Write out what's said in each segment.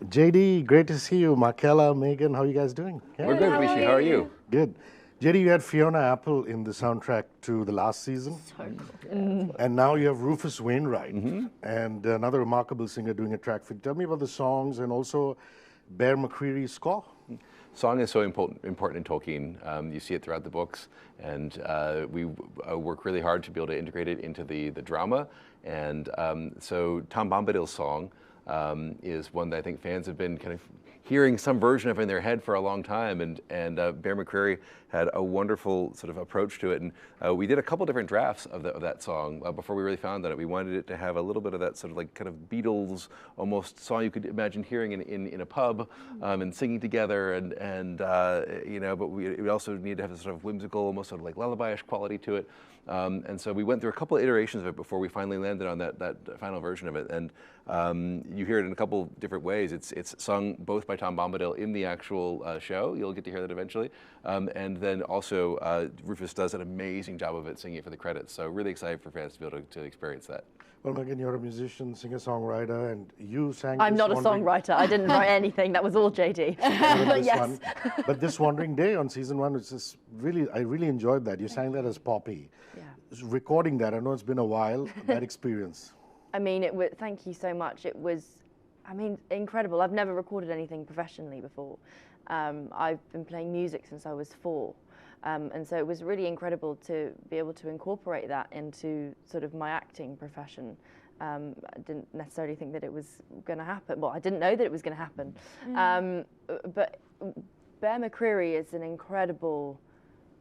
JD, great to see you. Markella, Megan, how are you guys doing? Yeah? We're good, Hrishi. How are you? Good. JD, you had Fiona Apple in the soundtrack to the last season. So cool. And now you have Rufus Wainwright and another remarkable singer doing a track for you. Tell me about the songs and also Bear McCreary's score. Song is so important in Tolkien. You see it throughout the books, and we work really hard to be able to integrate it into the drama. And so Tom Bombadil's song is one that I think fans have been kind of hearing some version of in their head for a long time, and Bear McCreary had a wonderful sort of approach to it, and we did a couple different drafts of that song before we really found it. We wanted it to have a little bit of that sort of like kind of Beatles almost song you could imagine hearing in a pub and singing together, and you know, but we also needed to have a sort of whimsical, almost sort of like lullaby-ish quality to it. And so we went through a couple of iterations of it before we finally landed on that final version of it. And you hear it in a couple different ways. It's sung both by Tom Bombadil in the actual show. You'll get to hear that eventually. And then also Rufus does an amazing job of it, singing it for the credits. So really excited for fans to be able to experience that. Well, Megan, you're a musician, singer-songwriter, and you sang I'm not a songwriter. I didn't write anything. That was all JD. Yes. But This Wandering Day on season 1, which is really, I really enjoyed that. You sang that as Poppy. Yeah. Recording that, I know it's been a while, that experience. I mean, thank you so much. It was, I mean, incredible. I've never recorded anything professionally before. I've been playing music since I was 4. And so it was really incredible to be able to incorporate that into sort of my acting profession. I didn't necessarily think that it was going to happen. Well, I didn't know that it was going to happen. But Bear McCreary is an incredible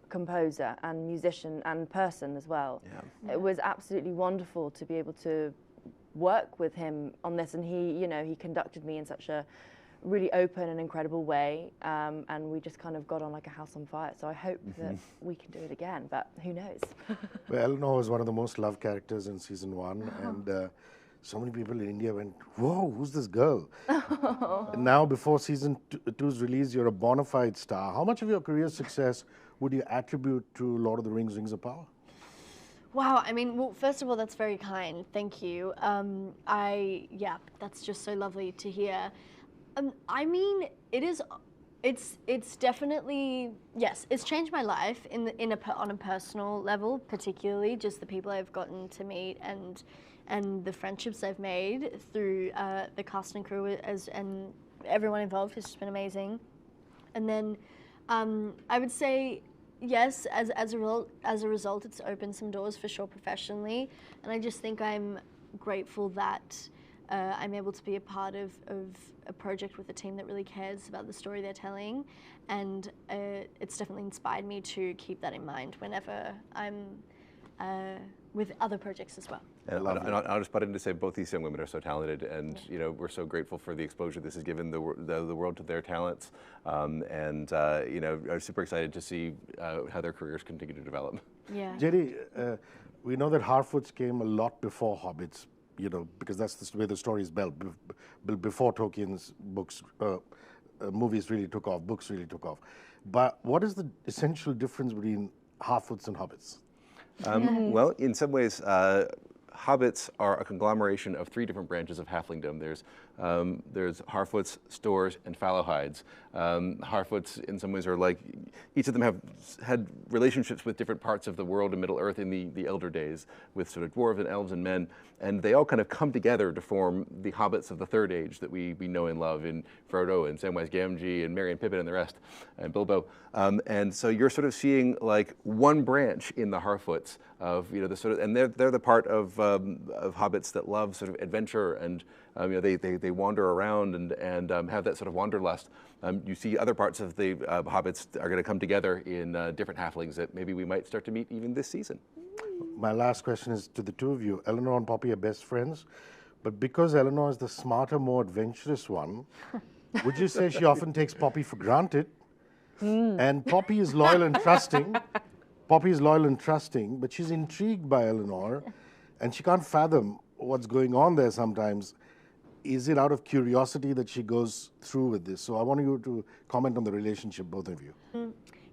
composer and musician and person as well. Yeah. It was absolutely wonderful to be able to work with him on this, and he, you know, he conducted me in such a really open and incredible way, and we just kind of got on like a house on fire. So I hope that we can do it again, but who knows? Well, Elanor was one of the most loved characters in season 1, and so many people in India went, whoa, who's this girl? And now, before season 2's release, you're a bona fide star. How much of your career success would you attribute to Lord of the Rings, Rings of Power? Wow, I mean, well, first of all, that's very kind. Thank you. Yeah, that's just so lovely to hear. I mean, it's definitely, yes, it's changed my life on a personal level, particularly just the people I've gotten to meet and the friendships I've made through the cast and crew and everyone involved has just been amazing. And then I would say, yes, as a result, it's opened some doors for sure professionally, and I just think I'm grateful that I'm able to be a part of a project with a team that really cares about the story they're telling, and it's definitely inspired me to keep that in mind whenever I'm with other projects as well. And I'll just butt in to say both these young women are so talented, and you know, we're so grateful for the exposure this has given the world to their talents, and you know, are super excited to see how their careers continue to develop. Yeah. JD, we know that Harfoots came a lot before Hobbits, you know, because that's the way the story is built. Before Tolkien's books, movies really took off, books really took off. But what is the essential difference between Harfoots and Hobbits? Well, in some ways, Hobbits are a conglomeration of 3 different branches of halflingdom. There's Harfoots, Stores, and Fallowhides. Harfoots, in some ways, are like, each of them have had relationships with different parts of the world in Middle Earth in the Elder Days, with sort of dwarves and elves and men, and they all kind of come together to form the Hobbits of the Third Age that we know and love in Frodo and Samwise Gamgee and Merry and Pippin and the rest, and Bilbo. And so you're sort of seeing like one branch in the Harfoots of, you know, the sort of, and they're the part of hobbits that love sort of adventure, and you know, they wander around and have that sort of wanderlust. You see other parts of the hobbits are going to come together in different halflings that maybe we might start to meet even this season. My last question is to the two of you. Elanor and Poppy are best friends, but because Elanor is the smarter, more adventurous one, would you say she often takes Poppy for granted? And Poppy is loyal and trusting. Poppy is loyal and trusting, but she's intrigued by Elanor, and she can't fathom what's going on there sometimes. Is it out of curiosity that she goes through with this? So I want you to comment on the relationship, both of you.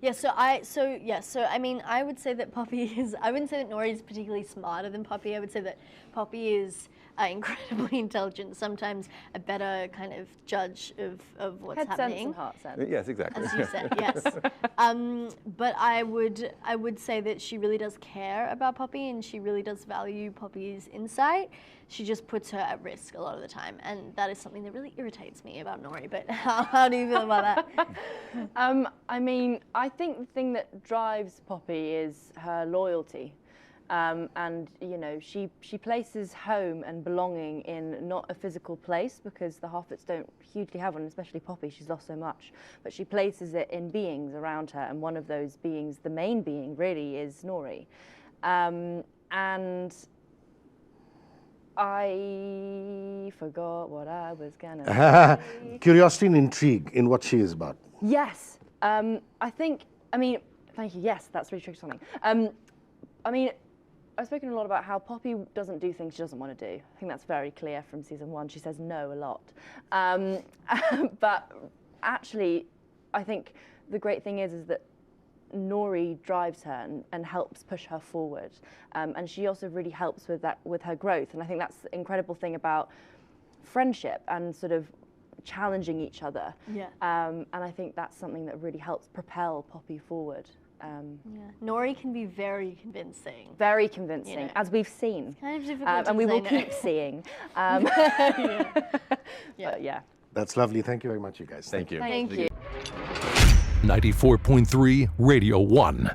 Yeah, so I mean, I would say that Poppy is, I wouldn't say that Nori is particularly smarter than Poppy. I would say that Poppy is incredibly intelligent, sometimes a better kind of judge of what's Head happening. sense and heart sense. Yes, exactly. As you said, yes. But I would say that she really does care about Poppy, and she really does value Poppy's insight. She just puts her at risk a lot of the time, and that is something that really irritates me about Nori. But how do you feel about that? I mean, I think the thing that drives Poppy is her loyalty. And you know, she places home and belonging in not a physical place, because the Harfoots don't hugely have one, especially Poppy. She's lost so much, but she places it in beings around her, and one of those beings, the main being, really is Nori. And I forgot what I was gonna say. Curiosity and intrigue in what she is about. Yes, I think. I mean, thank you. Yes, that's really true. Something. I mean, I've spoken a lot about how Poppy doesn't do things she doesn't want to do. I think that's very clear from season 1. She says no a lot. But actually, I think the great thing is that Nori drives her and helps push her forward. And she also really helps with her growth. And I think that's the incredible thing about friendship and sort of challenging each other. Yeah. And I think that's something that really helps propel Poppy forward. Yeah. Nori can be very convincing. Very convincing, You know. as we've seen. Kind of difficult to and we will say no. keep seeing. Yeah. But yeah. That's lovely. Thank you very much, you guys. Thank you. Thank you. 94.3 Radio 1.